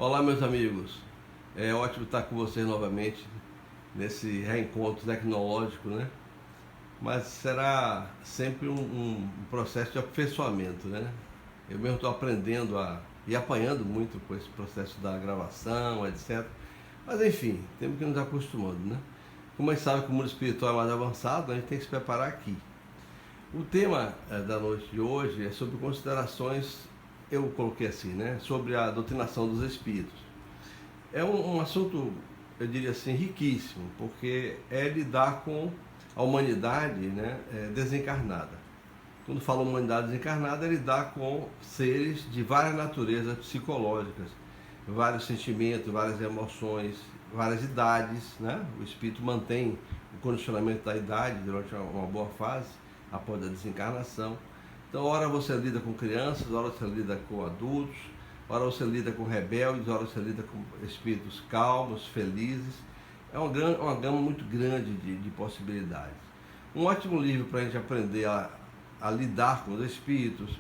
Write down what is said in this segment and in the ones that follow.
Olá, meus amigos. É ótimo estar com vocês novamente nesse reencontro tecnológico, né? Mas será sempre um processo de aperfeiçoamento, né? Eu mesmo estou aprendendo e apanhando muito com esse processo da gravação, etc. Mas enfim, temos que nos acostumando, né? Como a gente sabe que o mundo espiritual é mais avançado, a gente tem que se preparar aqui. O tema da noite de hoje é sobre considerações, eu coloquei assim, né? Sobre a doutrinação dos espíritos. É um assunto, eu diria assim, riquíssimo, porque é lidar com a humanidade, né, desencarnada. Quando falo humanidade desencarnada, é lidar com seres de várias naturezas psicológicas, vários sentimentos, várias emoções, várias idades, né? O espírito mantém o condicionamento da idade durante uma boa fase, após a desencarnação. Então, ora você lida com crianças, ora você lida com adultos, ora você lida com rebeldes, ora você lida com espíritos calmos, felizes. É uma gama muito grande de possibilidades. Um ótimo livro para a gente aprender a lidar com os espíritos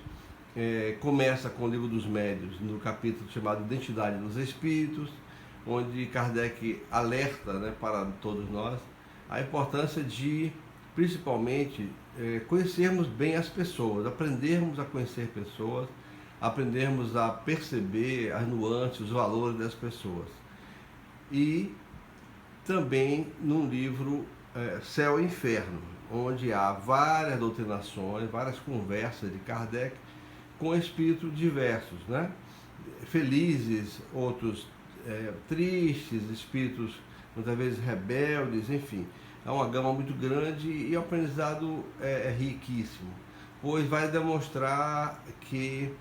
começa com o Livro dos Médiuns, no capítulo chamado Identidade dos Espíritos, onde Kardec alerta, né, para todos nós a importância de, principalmente, conhecermos bem as pessoas, aprendermos a conhecer pessoas, aprendermos a perceber as nuances, os valores das pessoas. E também num livro Céu e Inferno, onde há várias doutrinações, várias conversas de Kardec com espíritos diversos, né? Felizes, outros tristes, espíritos muitas vezes rebeldes, enfim. É uma gama muito grande e o aprendizado é riquíssimo, pois vai demonstrar que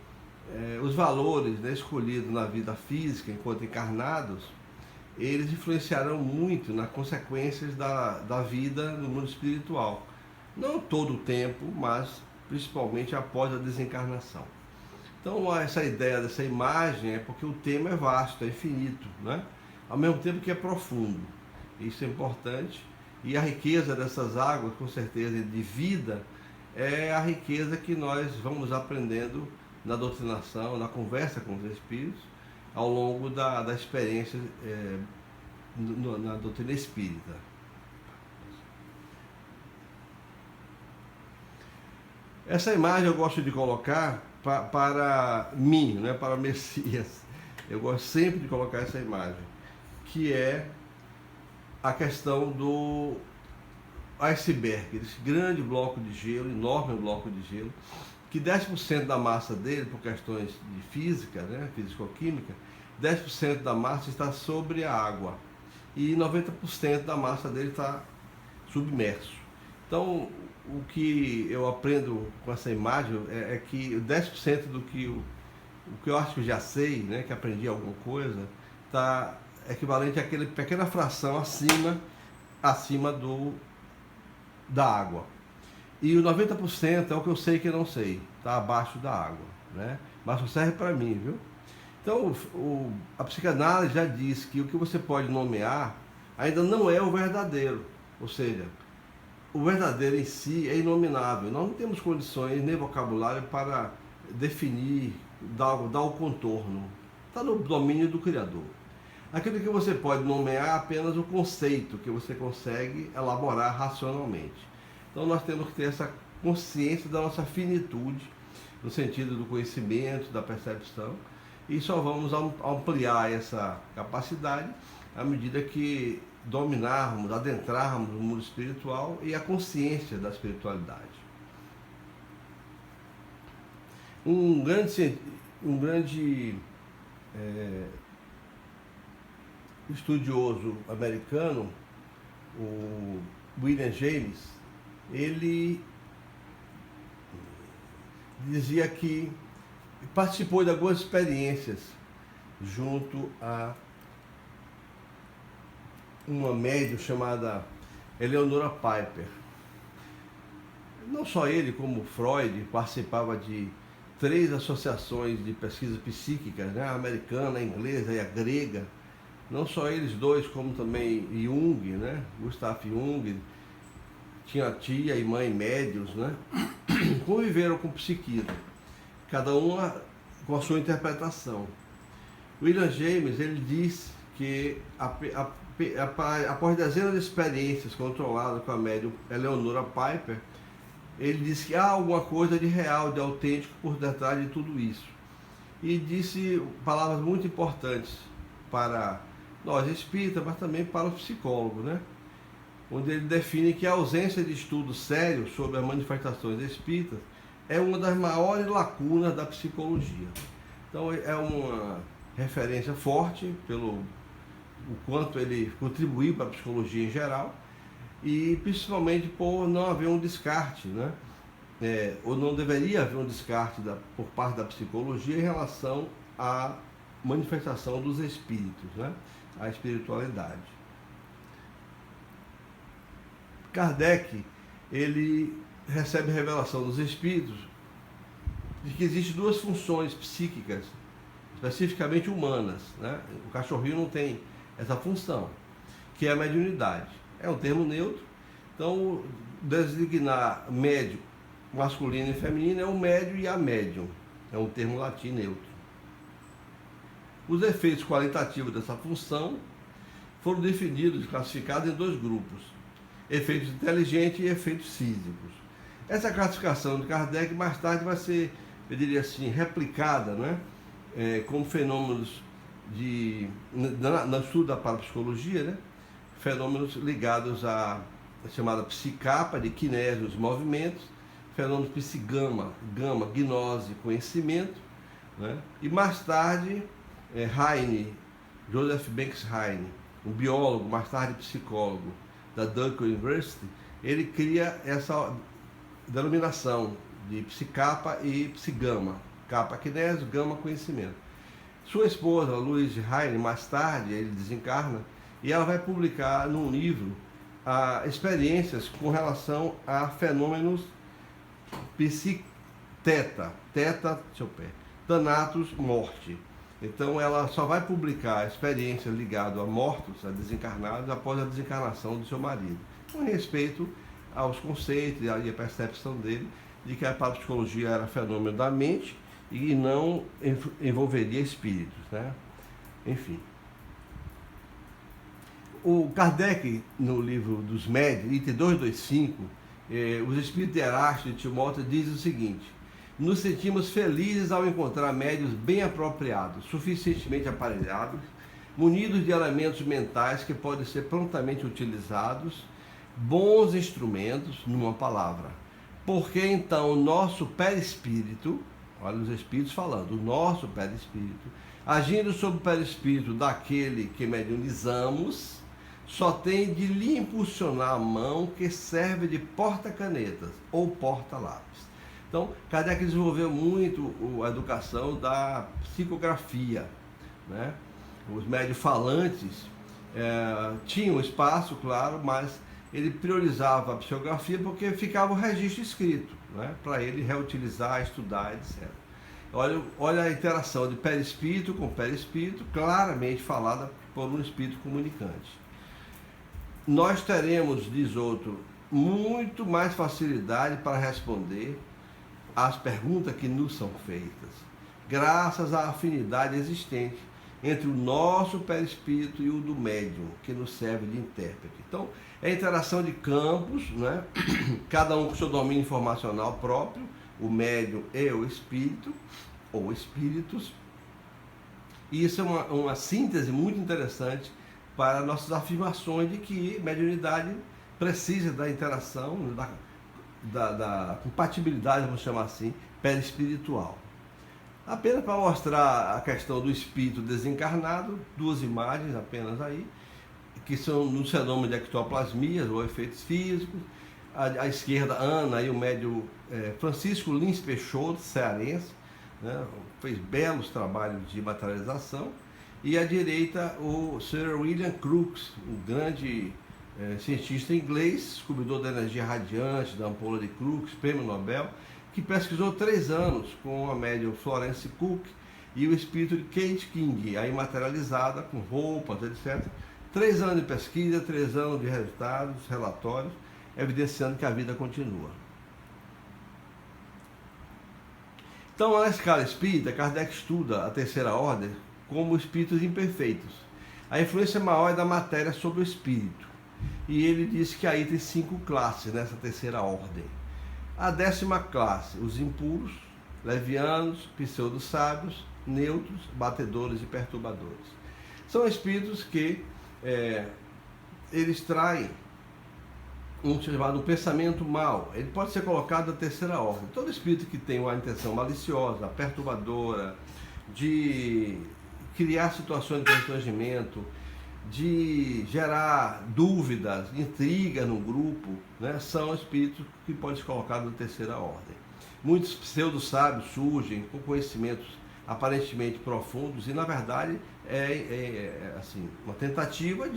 os valores, né, escolhidos na vida física enquanto encarnados, eles influenciarão muito nas consequências da vida no mundo espiritual. Não todo o tempo, mas principalmente após a desencarnação. Então, essa ideia dessa imagem é porque o tema é vasto, é infinito, né? Ao mesmo tempo que é profundo. Isso é importante. E a riqueza dessas águas, com certeza, de vida, é a riqueza que nós vamos aprendendo na doutrinação, na conversa com os espíritos, ao longo da experiência na doutrina espírita. Essa imagem eu gosto de colocar para mim, né, para Messias. Eu gosto sempre de colocar essa imagem, que é a questão do iceberg, esse grande bloco de gelo, enorme bloco de gelo, que 10% da massa dele, por questões de física, né, físico-química, 10% da massa está sobre a água e 90% da massa dele está submerso. Então, o que eu aprendo com essa imagem é que 10% do que o que eu acho que eu já sei, né, que aprendi alguma coisa, está equivalente àquela pequena fração acima da água. E o 90% é o que eu sei que eu não sei, está abaixo da água, né? Mas só serve para mim, viu? Então, a psicanálise já diz que o que você pode nomear ainda não é o verdadeiro, ou seja, o verdadeiro em si é inominável. Nós não temos condições nem vocabulário para definir, dar o contorno. Está no domínio do Criador. Aquilo que você pode nomear é apenas o conceito que você consegue elaborar racionalmente. Então nós temos que ter essa consciência da nossa finitude, no sentido do conhecimento, da percepção, e só vamos ampliar essa capacidade à medida que dominarmos, adentrarmos o mundo espiritual e a consciência da espiritualidade. Um grande estudioso americano, o William James, ele dizia que participou de algumas experiências junto a uma médium chamada Eleonora Piper. Não só ele, como Freud, participava de 3 associações de pesquisa psíquica, né? A americana, a inglesa e a grega. Não só eles dois, como também Jung, né? Gustav Jung, tinha tia e mãe médios, né? Conviveram com psiquismo, cada uma com a sua interpretação. William James, ele diz que após dezenas de experiências controladas com a médium Eleonora Piper, ele disse que há alguma coisa de real, de autêntico por detrás de tudo isso. E disse palavras muito importantes para nós espíritas, mas também para os psicólogos, né? Onde ele define que a ausência de estudo sério sobre as manifestações espíritas é uma das maiores lacunas da psicologia. Então é uma referência forte pelo o quanto ele contribuiu para a psicologia em geral, e principalmente por não haver um descarte, né? Ou não deveria haver um descarte por parte da psicologia em relação à manifestação dos espíritos, né? A espiritualidade. Kardec, ele recebe revelação dos espíritos de que existem duas funções psíquicas, especificamente humanas, né? O cachorrinho não tem essa função, que é a mediunidade. É um termo neutro, então designar médium masculino e feminino é o médio e a médium, é um termo latim neutro. Os efeitos qualitativos dessa função foram definidos e classificados em dois grupos: efeitos inteligentes e efeitos físicos. Essa classificação de Kardec mais tarde vai ser, eu diria assim, replicada, né? Como fenômenos no estudo da parapsicologia, né? Fenômenos ligados à chamada psicapa, de kinese, os movimentos, fenômenos psigama, gama, gnose, conhecimento, né? E mais tarde, Heine, Joseph Banks Heine, um biólogo, mais tarde psicólogo da Duke University, ele cria essa denominação de psicapa e psigama, capa kinese, gama conhecimento. Sua esposa, Louise Heine, mais tarde, ele desencarna, e ela vai publicar num livro experiências com relação a fenômenos psicteta, thanatos, morte. Então ela só vai publicar experiências ligadas a mortos, a desencarnados, após a desencarnação do seu marido, com respeito aos conceitos e à percepção dele de que a parapsicologia era fenômeno da mente e não envolveria espíritos, né? Enfim. O Kardec, no livro dos Médiuns, item 225, os espíritos de Erasto e Timóteo dizem o seguinte: nos sentimos felizes ao encontrar médiuns bem apropriados, suficientemente aparelhados, munidos de elementos mentais que podem ser prontamente utilizados, bons instrumentos, numa palavra. Porque então o nosso perispírito, olha os espíritos falando, o nosso perispírito, agindo sobre o perispírito daquele que mediunizamos, só tem de lhe impulsionar a mão que serve de porta-canetas ou porta-lápis. Então, Kardec desenvolveu muito a educação da psicografia, né? Os médios falantes tinham espaço, claro, mas ele priorizava a psicografia porque ficava o registro escrito, né? Para ele reutilizar, estudar, etc. Olha a interação de perispírito com perispírito, claramente falada por um espírito comunicante. Nós teremos, diz outro, muito mais facilidade para responder às perguntas que nos são feitas, graças à afinidade existente entre o nosso perispírito e o do médium, que nos serve de intérprete. Então, é a interação de campos, né? Cada um com seu domínio informacional próprio, o médium e o espírito, ou espíritos. E isso é uma síntese muito interessante para nossas afirmações de que mediunidade precisa da interação, da compatibilidade, vamos chamar assim, perispiritual. Apenas para mostrar a questão do espírito desencarnado, duas imagens apenas aí, que são no fenômeno de ectoplasmias ou efeitos físicos. À esquerda, Ana e o médium Francisco Lins Peixoto, cearense, né, fez belos trabalhos de materialização. E à direita, o Sir William Crookes, um grande cientista inglês, descobridor da energia radiante, da ampola de Crookes, prêmio Nobel, que pesquisou 3 anos com a médium Florence Cook e o espírito de Kate King, aí materializada, com roupas, etc. 3 anos de pesquisa, 3 anos de resultados, relatórios, evidenciando que a vida continua. Então, na escala espírita, Kardec estuda a terceira ordem como espíritos imperfeitos. A influência maior é da matéria sobre o espírito. E ele diz que aí tem 5 classes nessa terceira ordem. A 10ª classe, os impuros, levianos, pseudo-sábios, neutros, batedores e perturbadores. São espíritos que eles traem um chamado pensamento mau. Ele pode ser colocado na terceira ordem. Todo espírito que tem uma intenção maliciosa, perturbadora, de criar situações de constrangimento, de gerar dúvidas, intriga no grupo, né, são espíritos que podem ser colocados na terceira ordem. Muitos pseudo-sábios surgem com conhecimentos aparentemente profundos e, na verdade, assim, uma tentativa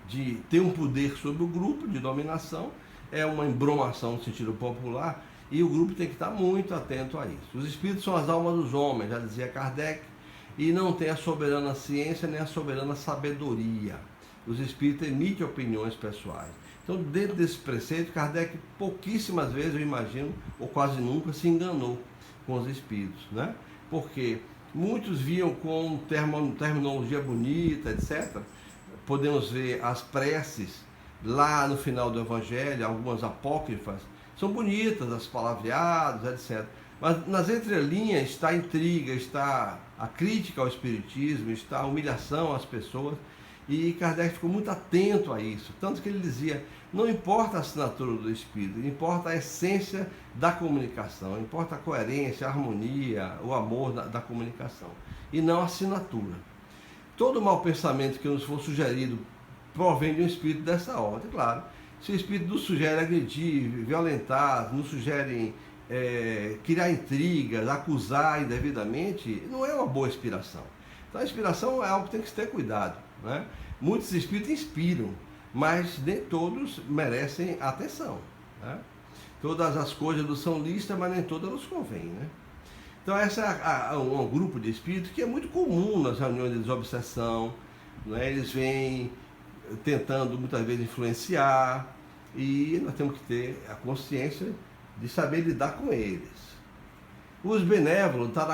de ter um poder sobre o grupo, de dominação, é uma embromação no sentido popular, e o grupo tem que estar muito atento a isso. Os espíritos são as almas dos homens, já dizia Kardec, e não tem a soberana ciência nem a soberana sabedoria. Os espíritos emitem opiniões pessoais. Então, dentro desse preceito, Kardec pouquíssimas vezes, eu imagino, ou quase nunca, se enganou com os espíritos, né? Porque muitos viam com terminologia bonita, etc. Podemos ver as preces lá no final do Evangelho, algumas apócrifas, são bonitas, as palavreadas, etc. Mas nas entrelinhas está a intriga, está a crítica ao espiritismo, está a humilhação às pessoas, e Kardec ficou muito atento a isso, tanto que ele dizia, não importa a assinatura do espírito, importa a essência da comunicação, importa a coerência, a harmonia, o amor da comunicação, e não a assinatura. Todo mau pensamento que nos for sugerido provém de um espírito dessa ordem, claro. Se o espírito nos sugere agredir, violentar, nos sugere criar intrigas, acusar indevidamente, não é uma boa inspiração. Então a inspiração é algo que tem que ter cuidado, né? Muitos espíritos inspiram, mas nem todos merecem atenção, né? Todas as coisas nos são listas, mas nem todas nos convêm, né? Então essa é um grupo de espíritos que é muito comum nas reuniões de desobsessão, né? Eles vêm tentando muitas vezes influenciar, e nós temos que ter a consciência de saber lidar com eles. Os benévolos estão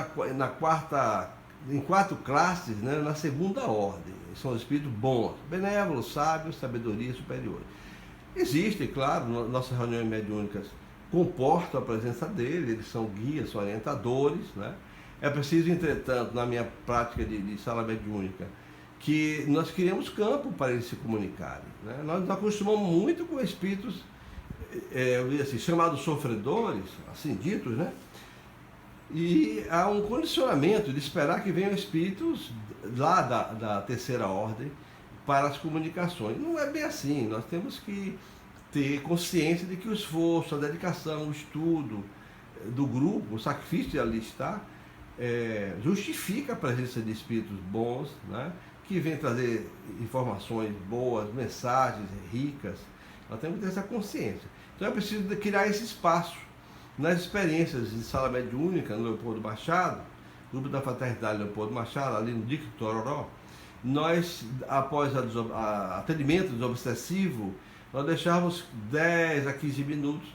em 4 classes, né, na segunda ordem. São os espíritos bons, benévolos, sábios, sabedoria superior. Existem, claro, nossas reuniões mediúnicas comportam a presença deles, eles são guias, são orientadores, né? É preciso, entretanto, na minha prática de sala mediúnica, que nós criamos campo para eles se comunicarem, né? Nós nos acostumamos muito com espíritos assim, chamados sofredores, assim ditos, né? E há um condicionamento de esperar que venham espíritos lá da terceira ordem para as comunicações. Não é bem assim, nós temos que ter consciência de que o esforço, a dedicação, o estudo do grupo, o sacrifício de ali estar, justifica a presença de espíritos bons, né? Que vêm trazer informações boas, mensagens ricas. Nós temos que ter essa consciência. Então é preciso criar esse espaço. Nas experiências de sala mediúnica, no Leopoldo Machado, grupo da Fraternidade Leopoldo Machado, ali no Dique Tororó, nós, após atendimento desobsessivo, nós deixávamos 10 a 15 minutos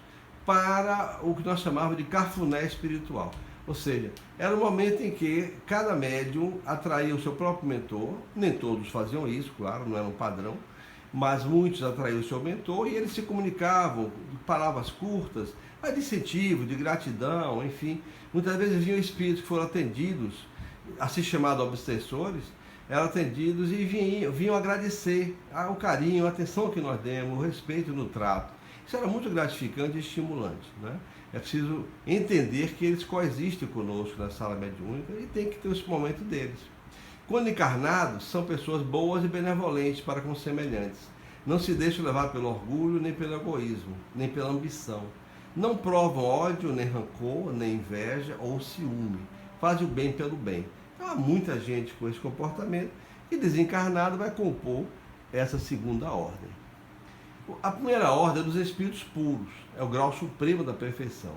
para o que nós chamávamos de cafuné espiritual. Ou seja, era um momento em que cada médium atraía o seu próprio mentor, nem todos faziam isso, claro, não era um padrão, mas muitos atraíam o seu mentor e eles se comunicavam de palavras curtas, de incentivo, de gratidão, enfim. Muitas vezes vinham espíritos que foram atendidos, assim chamados obsessores, eram atendidos e vinham agradecer o carinho, a atenção que nós demos, o respeito no trato. Isso era muito gratificante e estimulante, né? É preciso entender que eles coexistem conosco na sala mediúnica e tem que ter esse momento deles. Quando encarnados, são pessoas boas e benevolentes para com os semelhantes. Não se deixam levar pelo orgulho, nem pelo egoísmo, nem pela ambição. Não provam ódio, nem rancor, nem inveja ou ciúme. Fazem o bem pelo bem. Então, há muita gente com esse comportamento e desencarnado vai compor essa segunda ordem. A primeira ordem é dos espíritos puros, é o grau supremo da perfeição.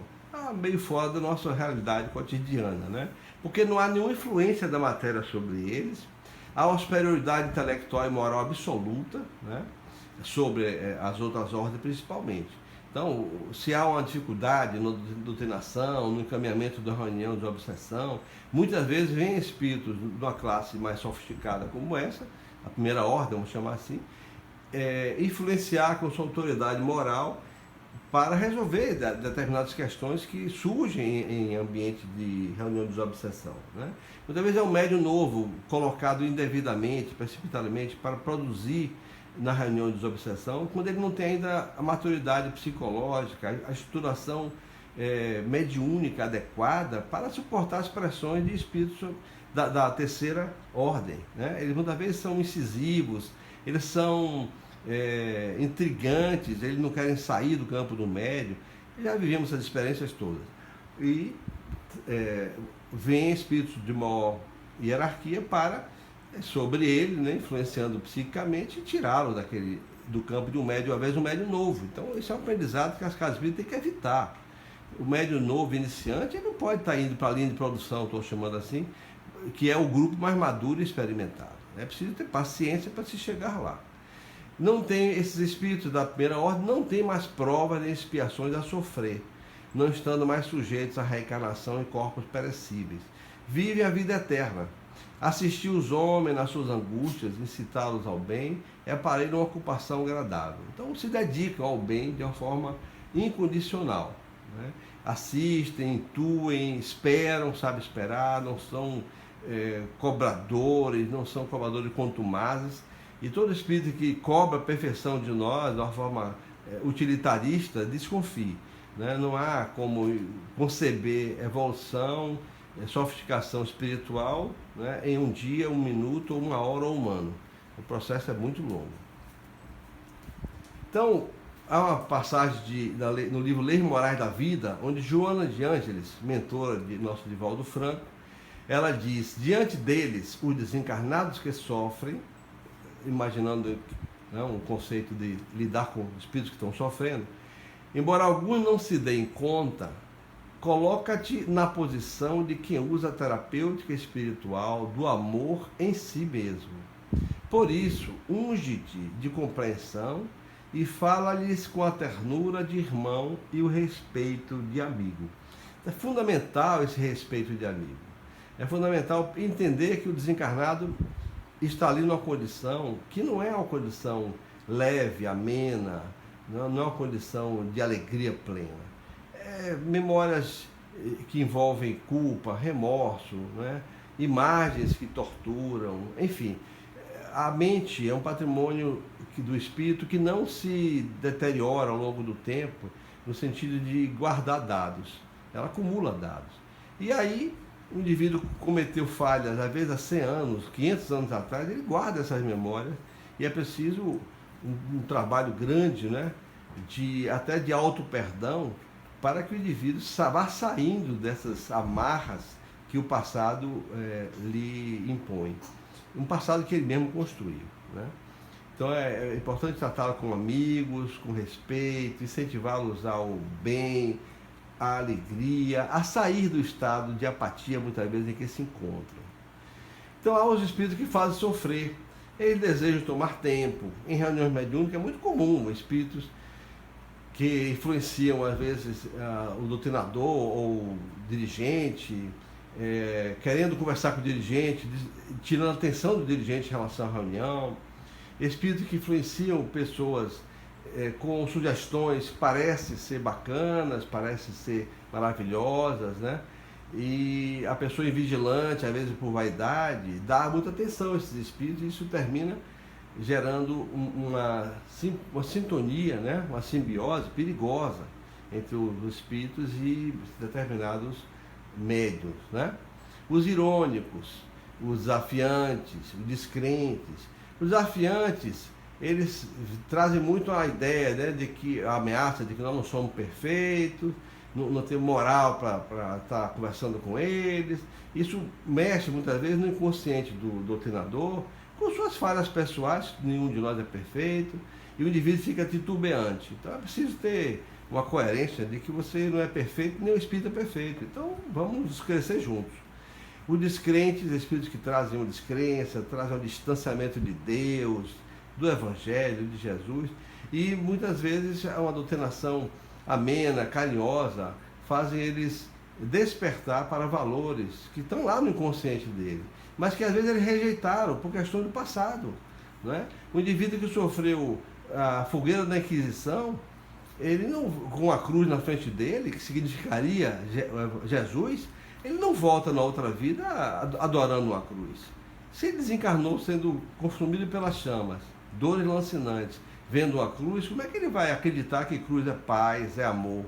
Meio fora da nossa realidade cotidiana, né? Porque não há nenhuma influência da matéria sobre eles, há uma superioridade intelectual e moral absoluta, né? Sobre as outras ordens principalmente. Então, se há uma dificuldade na doutrinação, no encaminhamento da reunião de obsessão, muitas vezes vem espíritos de uma classe mais sofisticada como essa, a primeira ordem, vamos chamar assim, influenciar com sua autoridade moral para resolver determinadas questões que surgem em ambiente de reunião de obsessão, né? Muitas vezes é um médium novo, colocado indevidamente, precipitadamente, para produzir na reunião de desobsessão, quando ele não tem ainda a maturidade psicológica, a estruturação mediúnica adequada para suportar as pressões de espíritos da terceira ordem, né? Eles muitas vezes são incisivos, eles são intrigantes, eles não querem sair do campo do médium. Já vivemos essas experiências todas. E vêm espíritos de maior hierarquia para sobre ele, né, influenciando psiquicamente, e tirá-lo do campo de um médium, às vezes um médium novo. Então, esse é um aprendizado que as casas espíritas têm que evitar. O médium novo, iniciante, ele não pode estar indo para a linha de produção, estou chamando assim, que é o grupo mais maduro e experimentado. É preciso ter paciência para se chegar lá. Não tem, esses espíritos da primeira ordem não têm mais provas nem expiações a sofrer, não estando mais sujeitos à reencarnação em corpos perecíveis. Vivem a vida eterna. Assistir os homens nas suas angústias, incitá-los ao bem, é para ele uma ocupação agradável. Então se dedicam ao bem de uma forma incondicional, né? Assistem, intuem, esperam, sabem esperar, não são cobradores, não são cobradores contumazes. E todo espírito que cobra a perfeição de nós de uma forma utilitarista, desconfie, né? Não há como conceber evolução, sofisticação espiritual, né, em um dia, um minuto, ou uma hora ou um ano. O processo é muito longo. Então, há uma passagem no livro Leis Morais da Vida, onde Joana de Ângeles, mentora de nosso Divaldo Franco, ela diz: diante deles, os desencarnados que sofrem, imaginando, né, um conceito de lidar com espíritos que estão sofrendo, embora alguns não se deem conta, coloca-te na posição de quem usa a terapêutica espiritual do amor em si mesmo. Por isso, unge-te de compreensão e fala-lhes com a ternura de irmão e o respeito de amigo. É fundamental esse respeito de amigo. É fundamental entender que o desencarnado está ali numa condição que não é uma condição leve, amena, não é uma condição de alegria plena. Memórias que envolvem culpa, remorso, né? Imagens que torturam, enfim. A mente é um patrimônio do espírito que não se deteriora ao longo do tempo, no sentido de guardar dados. Ela acumula dados. E aí, o indivíduo cometeu falhas, às vezes há 100 anos, 500 anos atrás, ele guarda essas memórias, e é preciso um trabalho grande, né? Até de auto-perdão, para que o indivíduo vá saindo dessas amarras que o passado lhe impõe. Um passado que ele mesmo construiu, né? Então é importante tratá-lo com amigos, com respeito, incentivá-los ao bem, à alegria, a sair do estado de apatia, muitas vezes, em que se encontram. Então há os espíritos que fazem sofrer. Eles desejam tomar tempo. Em reuniões mediúnicas é muito comum espíritos que influenciam, às vezes, o doutrinador ou o dirigente, querendo conversar com o dirigente, tirando a atenção do dirigente em relação à reunião. Espíritos que influenciam pessoas com sugestões, parecem ser bacanas, parecem ser maravilhosas, né? E a pessoa invigilante, às vezes por vaidade, dá muita atenção a esses espíritos, e isso termina gerando uma sintonia, né? Uma simbiose perigosa entre os espíritos e determinados médiuns, né? Os irônicos, os desafiantes, os descrentes. Os desafiantes, eles trazem muito a ideia, né, de que a ameaça de que nós não somos perfeitos, não temos moral para estar conversando com eles. Isso mexe muitas vezes no inconsciente do doutrinador, com suas falhas pessoais, nenhum de nós é perfeito, e o indivíduo fica titubeante. Então é preciso ter uma coerência de que você não é perfeito, nem o espírito é perfeito. Então vamos crescer juntos. Os descrentes, espíritos que trazem uma descrença, trazem um distanciamento de Deus, do Evangelho, de Jesus, e muitas vezes é uma doutrinação amena, carinhosa, fazem eles despertar para valores que estão lá no inconsciente dele, mas que às vezes eles rejeitaram por questão do passado. Não é? O indivíduo que sofreu a fogueira da Inquisição, ele não, com a cruz na frente dele, que significaria Jesus, ele não volta na outra vida adorando a cruz. Se ele desencarnou sendo consumido pelas chamas, dores lancinantes, vendo a cruz, como é que ele vai acreditar que cruz é paz, é amor?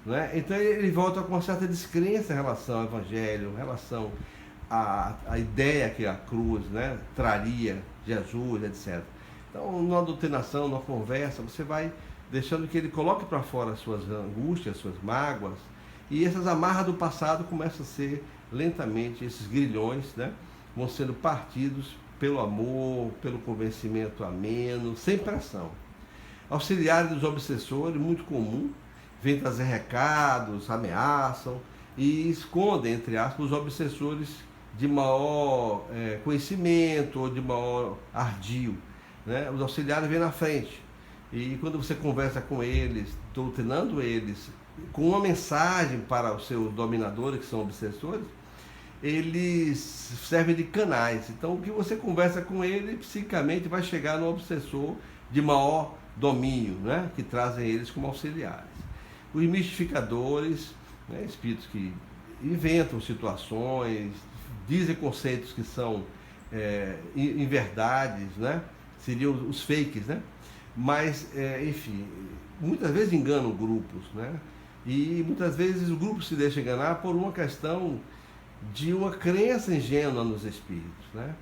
Não é? Então ele volta com uma certa descrença em relação ao Evangelho, em relação à ideia que a cruz, né, traria, Jesus, etc. Então, numa doutrinação, numa conversa, você vai deixando que ele coloque para fora as suas angústias, as suas mágoas, e essas amarras do passado começam a ser lentamente, esses grilhões, né, vão sendo partidos pelo amor, pelo convencimento ameno, sem pressão. Auxiliares dos obsessores, muito comum, vêm trazer recados, ameaçam e escondem, entre aspas, os obsessores de maior conhecimento ou de maior ardio. Né? Os auxiliares vêm na frente. E quando você conversa com eles, doutrinando eles, com uma mensagem para os seus dominadores, que são obsessores, eles servem de canais. Então, o que você conversa com ele, psicamente, vai chegar no obsessor de maior domínio, né? Que trazem eles como auxiliares. Os mistificadores, né? Espíritos que inventam situações, dizem conceitos que são inverdades, né? Seriam os fakes, né? Mas, enfim, muitas vezes enganam grupos, né? E muitas vezes o grupo se deixa enganar por uma questão de uma crença ingênua nos espíritos, né?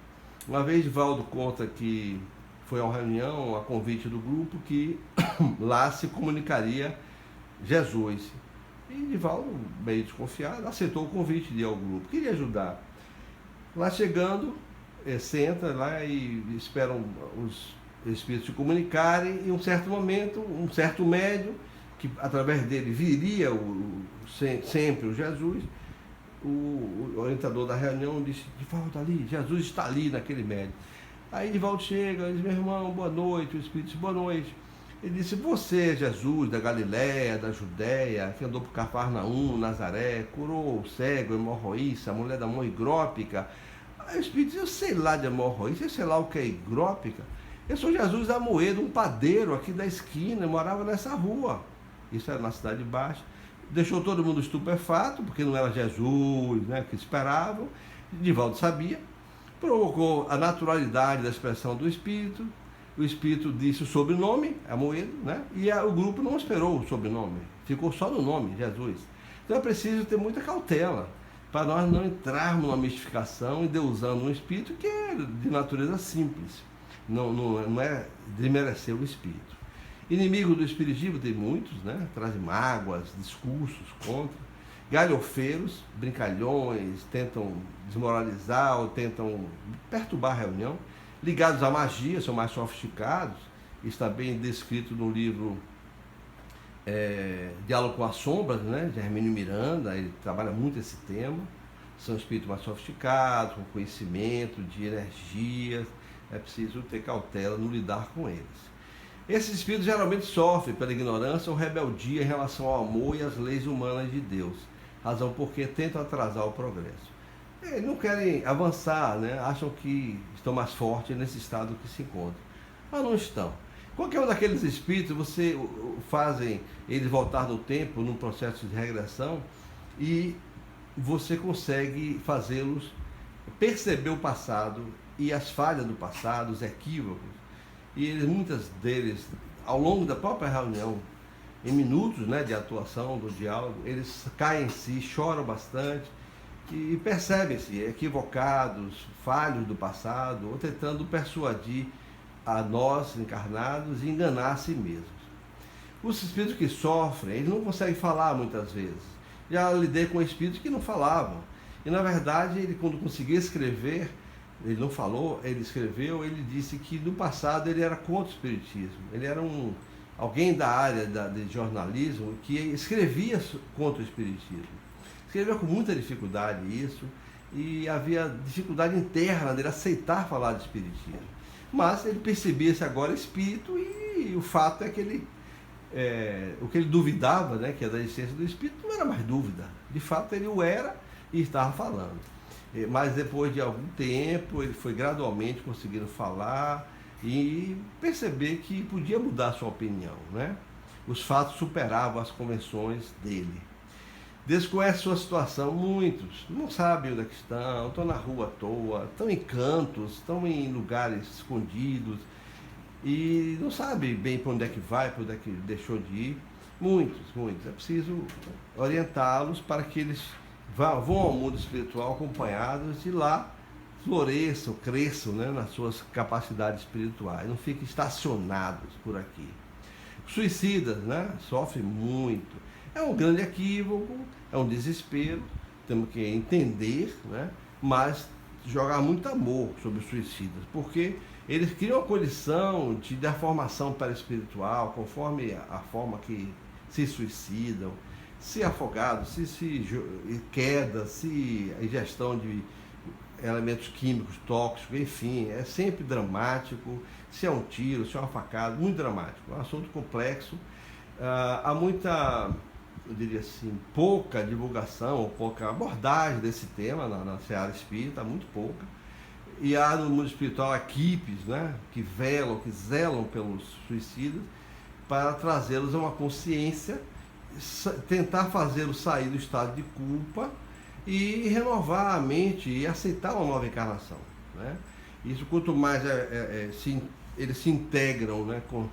Uma vez Divaldo conta que foi a uma reunião, a convite do grupo, que lá se comunicaria Jesus. E Divaldo, meio desconfiado, aceitou o convite de ir ao grupo, queria ajudar. Lá chegando, senta lá e esperam os espíritos se comunicarem, e em um certo momento, um certo médium, que através dele viria sempre o Jesus, o orientador da reunião disse: Divaldo, ali, Jesus está ali naquele médium. Aí Divaldo chega, diz: meu irmão, boa noite. O espírito disse: boa noite. Ele disse: você é Jesus da Galiléia, da Judéia, que andou por Cafarnaum, Nazaré, curou o cego, hemorroíça, a mulher da mão higrópica. Aí o espírito disse: eu sei lá de hemorroíça, eu sei lá o que é higrópica. Eu sou Jesus da Moeda, um padeiro aqui da esquina, eu morava nessa rua. Isso era na Cidade Baixa. Deixou todo mundo estupefato, porque não era Jesus, né, que esperavam. Divaldo sabia. Provocou a naturalidade da expressão do espírito. O espírito disse o sobrenome, Amoedo, né? E o grupo não esperou o sobrenome, ficou só no nome, Jesus. Então é preciso ter muita cautela para nós não entrarmos numa mistificação e deusando um espírito que é de natureza simples, não é desmerecer o espírito. Inimigo do espiritismo tem muitos, né? Trazem mágoas, discursos contra. Galhofeiros, brincalhões, tentam desmoralizar ou tentam perturbar a reunião. Ligados à magia, são mais sofisticados. Está bem descrito no livro Diálogo com as Sombras, né? De Hermínio Miranda, ele trabalha muito esse tema. São espíritos mais sofisticados, com conhecimento de energias. É preciso ter cautela no lidar com eles. Esses espíritos geralmente sofrem pela ignorância ou rebeldia em relação ao amor e às leis humanas de Deus, razão porque tentam atrasar o progresso. Eles não querem avançar, né? Acham que estão mais fortes nesse estado que se encontram, mas não estão. Qualquer um daqueles espíritos, você fazem eles voltar no tempo, num processo de regressão, e você consegue fazê-los perceber o passado e as falhas do passado, os equívocos. E muitas deles, ao longo da própria reunião, em minutos, né, de atuação, do diálogo, eles caem em si, choram bastante e percebem-se equivocados, falhos do passado, ou tentando persuadir a nós encarnados e enganar a si mesmos. Os espíritos que sofrem, eles não conseguem falar muitas vezes. Já lidei com espíritos que não falavam. E na verdade, ele, quando conseguia escrever, ele não falou, ele escreveu, ele disse que no passado ele era contra o espiritismo. Ele era alguém da área de jornalismo que escrevia contra o espiritismo. Escreveu com muita dificuldade isso, e havia dificuldade interna dele aceitar falar de espiritismo. Mas ele percebia-se agora espírito, e o fato é que ele o que ele duvidava, né, que é da existência do espírito, não era mais dúvida. De fato, ele o era e estava falando. Mas depois de algum tempo, ele foi gradualmente conseguindo falar e perceber que podia mudar a sua opinião, né? Os fatos superavam as convenções dele. Desconhece sua situação, muitos não sabem onde é que estão na rua à toa, estão em cantos, estão em lugares escondidos e não sabem bem para onde é que vai, para onde é que deixou de ir. Muitos. É preciso orientá-los para que eles vão ao mundo espiritual acompanhados e lá floresçam, cresçam, né, nas suas capacidades espirituais, não fiquem estacionados por aqui. Suicidas, né, sofrem muito. É um grande equívoco, é um desespero, temos que entender, né, mas jogar muito amor sobre os suicidas, porque eles criam uma condição de deformação perispiritual, conforme a forma que se suicidam, se afogados, se queda, se ingestão de elementos químicos tóxicos, enfim, é sempre dramático, se é um tiro, se é uma facada, muito dramático, é um assunto complexo. Há muita, eu diria assim, pouca divulgação, ou pouca abordagem desse tema na seara espírita, muito pouca. E há no mundo espiritual equipes, né, que zelam pelos suicidas, para trazê-los a uma consciência, tentar fazê-los sair do estado de culpa e renovar a mente e aceitar uma nova encarnação, né? Isso, quanto mais eles se integram, né, com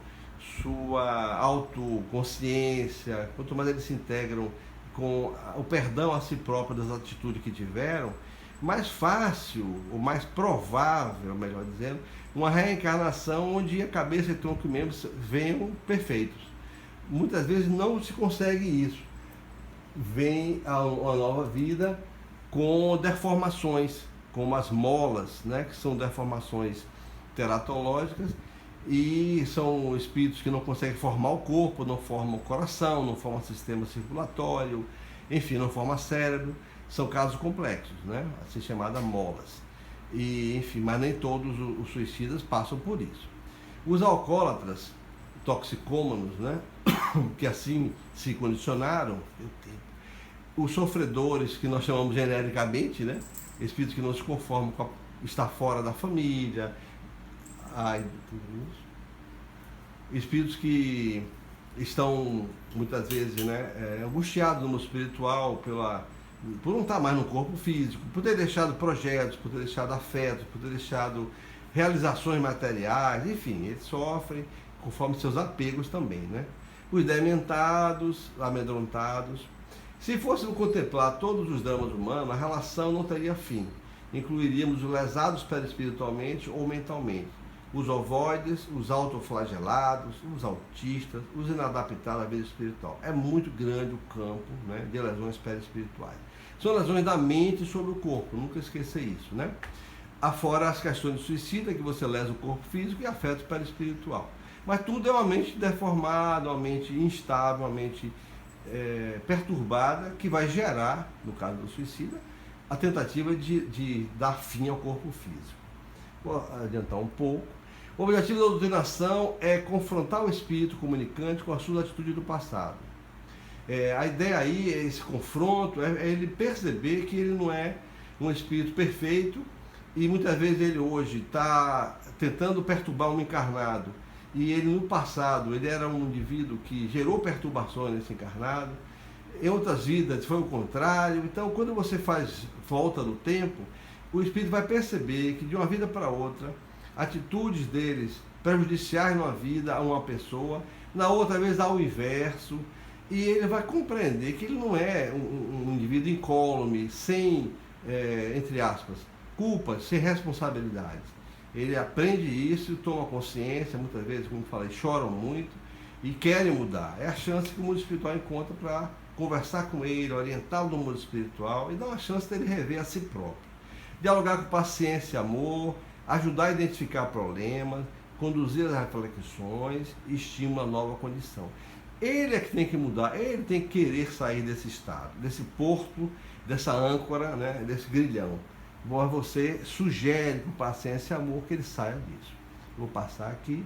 sua autoconsciência, quanto mais eles se integram com o perdão a si próprio das atitudes que tiveram, mais fácil, ou mais provável, melhor dizendo, uma reencarnação onde a cabeça e tronco e membros venham perfeitos. Muitas vezes não se consegue isso. Vem a uma nova vida com deformações, como as molas, né, que são deformações teratológicas, e são espíritos que não conseguem formar o corpo, não formam o coração, não formam o sistema circulatório, enfim, não formam cérebro. São casos complexos, né, assim chamadas molas. E, enfim, mas nem todos os suicidas passam por isso. Os alcoólatras, toxicômanos, né, que assim se condicionaram, os sofredores, que nós chamamos genericamente, né, espíritos que não se conformam com estar fora da família, espíritos que estão muitas vezes, né, angustiados no mundo espiritual por não estar mais no corpo físico, por ter deixado projetos, por ter deixado afetos, por ter deixado realizações materiais, enfim, eles sofrem conforme seus apegos também, né? Os dementados, amedrontados. Se fôssemos contemplar todos os dramas humanos, a relação não teria fim. Incluiríamos os lesados perispiritualmente ou mentalmente, os ovoides, os autoflagelados, os autistas, os inadaptados à vida espiritual. É muito grande o campo, né, de lesões perispirituais. São lesões da mente sobre o corpo, nunca esqueça isso, né? Afora as questões de suicida, que você lesa o corpo físico e afeta o perispiritual. Mas tudo é uma mente deformada, uma mente instável, uma mente perturbada, que vai gerar, no caso do suicida, a tentativa de dar fim ao corpo físico. Vou adiantar um pouco. O objetivo da doutrinação é confrontar o espírito comunicante com as suas atitudes do passado. A ideia aí, esse confronto, é ele perceber que ele não é um espírito perfeito e muitas vezes ele hoje está tentando perturbar um encarnado e ele no passado ele era um indivíduo que gerou perturbações nesse encarnado, em outras vidas foi o contrário. Então, quando você faz volta no tempo, o espírito vai perceber que de uma vida para outra, atitudes deles prejudiciais numa vida a uma pessoa, na outra vez ao inverso, e ele vai compreender que ele não é um indivíduo incólume, sem, entre aspas, culpas, sem responsabilidades. Ele aprende isso, toma consciência, muitas vezes, como falei, choram muito e querem mudar. É a chance que o mundo espiritual encontra para conversar com ele, orientá-lo no mundo espiritual e dar uma chance dele rever a si próprio. Dialogar com paciência e amor, ajudar a identificar problemas, conduzir as reflexões e estimula a nova condição. Ele é que tem que mudar, ele tem que querer sair desse estado, desse porto, dessa âncora, né, desse grilhão. Mas você sugere com paciência e amor que ele saia disso. Vou passar aqui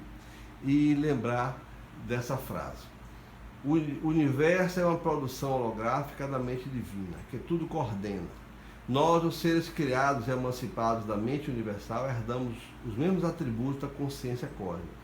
e lembrar dessa frase. O universo é uma produção holográfica da mente divina, que tudo coordena. Nós, os seres criados e emancipados da mente universal, herdamos os mesmos atributos da consciência cósmica.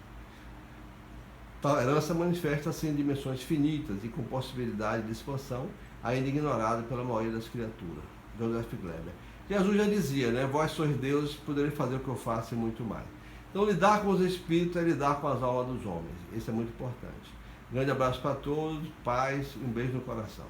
Tolerância manifesta-se em dimensões finitas e com possibilidade de expansão, ainda ignorada pela maioria das criaturas. Joseph Kleber. Jesus já dizia, né? Vós sois deuses, podereis fazer o que eu faço e muito mais. Então, lidar com os espíritos é lidar com as almas dos homens. Isso é muito importante. Grande abraço para todos, paz e um beijo no coração.